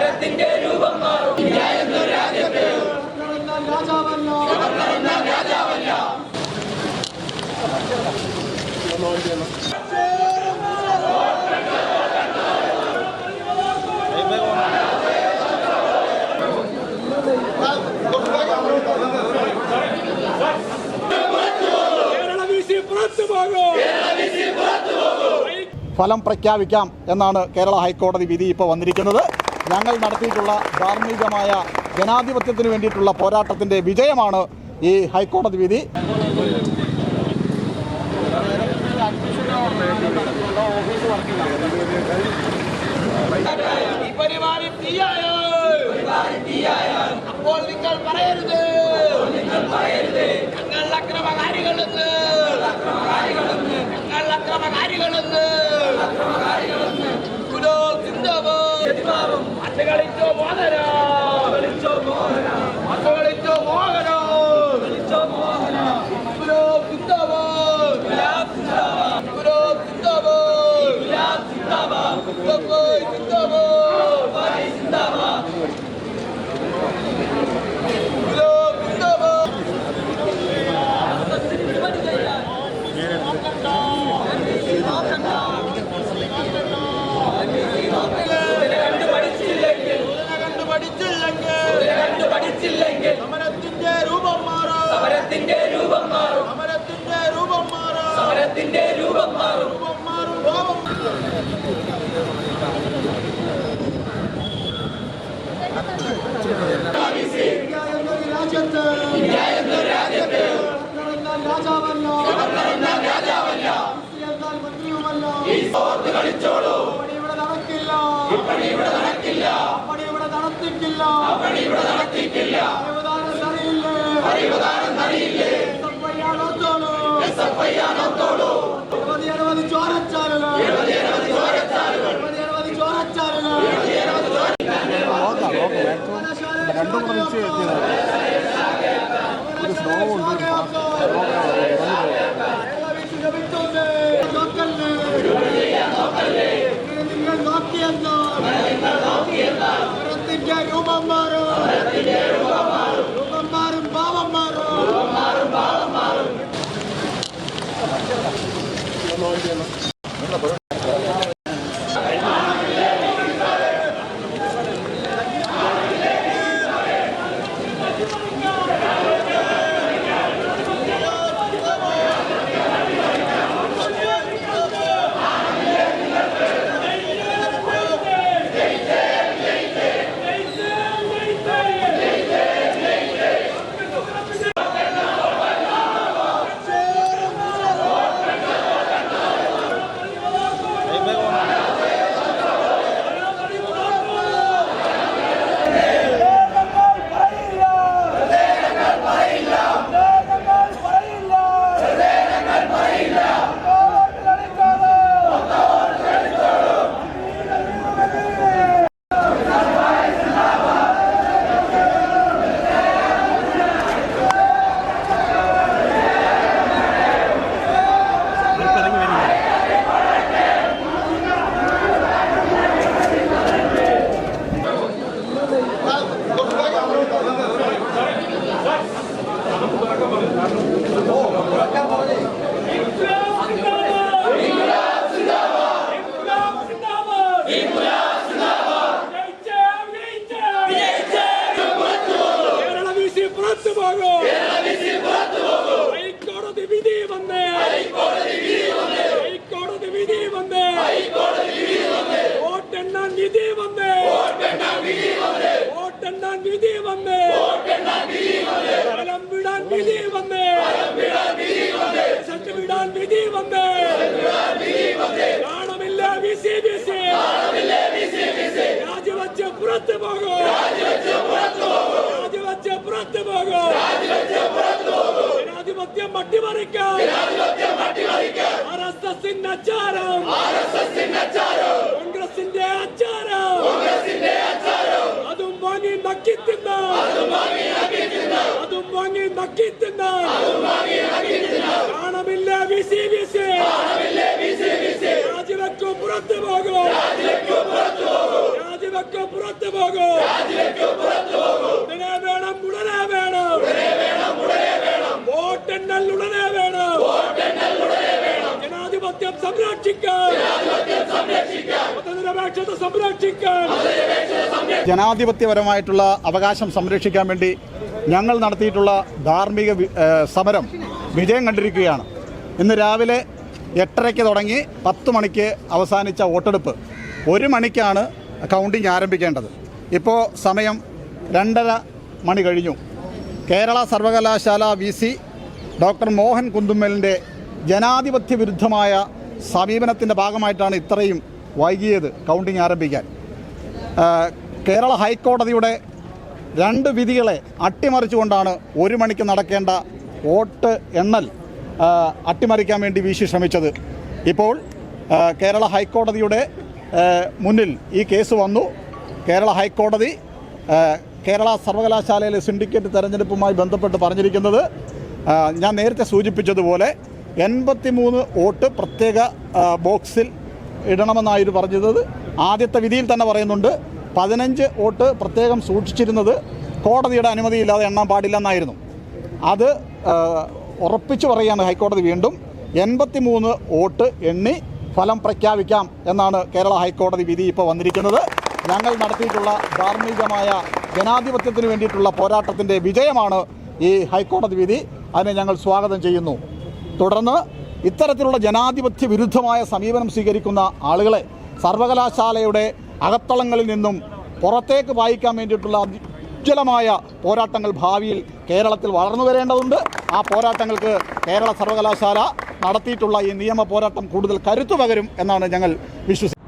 സമരത്തിന്റെ രൂപം മാറും. രാജ്യത്ത് രാജാവല്ല. ഫലം പ്രഖ്യാപിക്കാം എന്നാണ് കേരള ഹൈക്കോടതി വിധി ഇപ്പോൾ വന്നിരിക്കുന്നത്. ഞങ്ങൾ നടത്തിയിട്ടുള്ള ധാർമ്മികമായ ജനാധിപത്യത്തിന് വേണ്ടിയിട്ടുള്ള പോരാട്ടത്തിൻ്റെ വിജയമാണ് ഈ ഹൈക്കോടതി വിധി. അപ്പോൾ നിങ്ങൾ പറയരുത് ഞങ്ങൾ അക്രമകാരികളെന്ന്. കളിച്ചോ മോഹന സമരത്തിന്റെ രൂപം മാറും. രാജ്യത്ത് കളിച്ചോളൂ. ഇവിടെ നടക്കില്ല. പരിവധാനം അറിയില്ലേ? അനവധി ചോരച്ചാലുകൾ നിങ്ങൾ നോക്കിയെന്ന രൂപം മാറും. ഭാവം മാറും. ഹൈക്കോടതി വിധി വന്നേ. വോട്ടെണ്ണാൻ വിധി വന്നേ. ഫലം വിടാൻ വിധി വന്നേ. റിസൾട്ട് വിടാൻ വിധി വന്നേ. കാണമില്ല VCBC. രാജിവെച്ച് പുറത്തു പോകും. ജനാധിപത്യം അട്ടിമറിക്കാൻ RSSന്റെ അച്ചാരം. കോൺഗ്രസിന്റെ അച്ചാരം. അതും വാങ്ങി നക്കി തിന്നാൻ. കാണമില്ല VCBC. രാജിവെക്കും പുറത്തു പോകും. പോകൂ. ഉടനെ വേണം, ഉടനെ വേണം. വോട്ടെണ്ണൽ ഉടനെ വേണം. ജനാധിപത്യം സംരക്ഷിക്കാൻ, മതനിരപേക്ഷത സംരക്ഷിക്കാൻ. ജനാധിപത്യപരമായിട്ടുള്ള അവകാശം സംരക്ഷിക്കാൻ വേണ്ടി ഞങ്ങൾ നടത്തിയിട്ടുള്ള ധാർമ്മിക സമരം വിജയം കണ്ടിരിക്കുകയാണ്. ഇന്ന് രാവിലെ 8:30 തുടങ്ങി 10 മണിക്ക് അവസാനിച്ച വോട്ടെടുപ്പ് 1 മണിക്കാണ് കൗണ്ടിങ് ആരംഭിക്കേണ്ടത്. ഇപ്പോൾ സമയം 2:30 മണി കഴിഞ്ഞു. കേരള സർവകലാശാല VC ഡോക്ടർ മോഹൻ കുന്നുമ്മലിൻ്റെ ജനാധിപത്യ വിരുദ്ധമായ സമീപനത്തിൻ്റെ ഭാഗമായിട്ടാണ് ഇത്രയും വൈകിയത് കൗണ്ടിങ് ആരംഭിക്കാൻ. കേരള ഹൈക്കോടതിയുടെ 2 വിധികളെ അട്ടിമറിച്ചുകൊണ്ടാണ് 1 മണിക്ക് നടക്കേണ്ട വോട്ട് എണ്ണൽ അട്ടിമറിക്കാൻ വേണ്ടി VC ശ്രമിച്ചത്. ഇപ്പോൾ കേരള ഹൈക്കോടതിയുടെ മുന്നിൽ ഈ കേസ് വന്നു. കേരള ഹൈക്കോടതി കേരള സർവകലാശാലയിലെ സിൻഡിക്കേറ്റ് തെരഞ്ഞെടുപ്പുമായി ബന്ധപ്പെട്ട് പറഞ്ഞിരിക്കുന്നത്, ഞാൻ നേരത്തെ സൂചിപ്പിച്ചതുപോലെ 83 വോട്ട് പ്രത്യേക ബോക്സിൽ ഇടണമെന്നായിരുന്നു പറഞ്ഞത്. ആദ്യത്തെ വിധിയിൽ തന്നെ പറയുന്നുണ്ട് 15 വോട്ട് പ്രത്യേകം സൂക്ഷിച്ചിരുന്നത് കോടതിയുടെ അനുമതിയില്ലാതെ എണ്ണാൻ പാടില്ലെന്നായിരുന്നു. അത് ഉറപ്പിച്ചു പറയുകയാണ് ഹൈക്കോടതി. വീണ്ടും 83 വോട്ട് എണ്ണി ഫലം പ്രഖ്യാപിക്കാം എന്നാണ് കേരള ഹൈക്കോടതി വിധി ഇപ്പോൾ വന്നിരിക്കുന്നത്. ഞങ്ങൾ നടത്തിയിട്ടുള്ള ധാർമ്മികമായ ജനാധിപത്യത്തിന് വേണ്ടിയിട്ടുള്ള പോരാട്ടത്തിൻ്റെ വിജയമാണ് ഈ ഹൈക്കോടതി വിധി. അതിനെ ഞങ്ങൾ സ്വാഗതം ചെയ്യുന്നു. തുടർന്ന് ഇത്തരത്തിലുള്ള ജനാധിപത്യ വിരുദ്ധമായ സമീപനം സ്വീകരിക്കുന്ന ആളുകളെ സർവകലാശാലയുടെ അകത്തളങ്ങളിൽ നിന്നും പുറത്തേക്ക് പായിക്കാൻ വേണ്ടിയിട്ടുള്ള ഉജ്ജ്വലമായ പോരാട്ടങ്ങൾ ഭാവിയിൽ കേരളത്തിൽ വളർന്നു വരേണ്ടതുണ്ട്. ആ പോരാട്ടങ്ങൾക്ക് കേരള സർവകലാശാല നടത്തിയിട്ടുള്ള ഈ നിയമ പോരാട്ടം കൂടുതൽ കരുത്തു പകരും എന്നാണ് ഞങ്ങൾ വിശ്വസിക്കുന്നത്.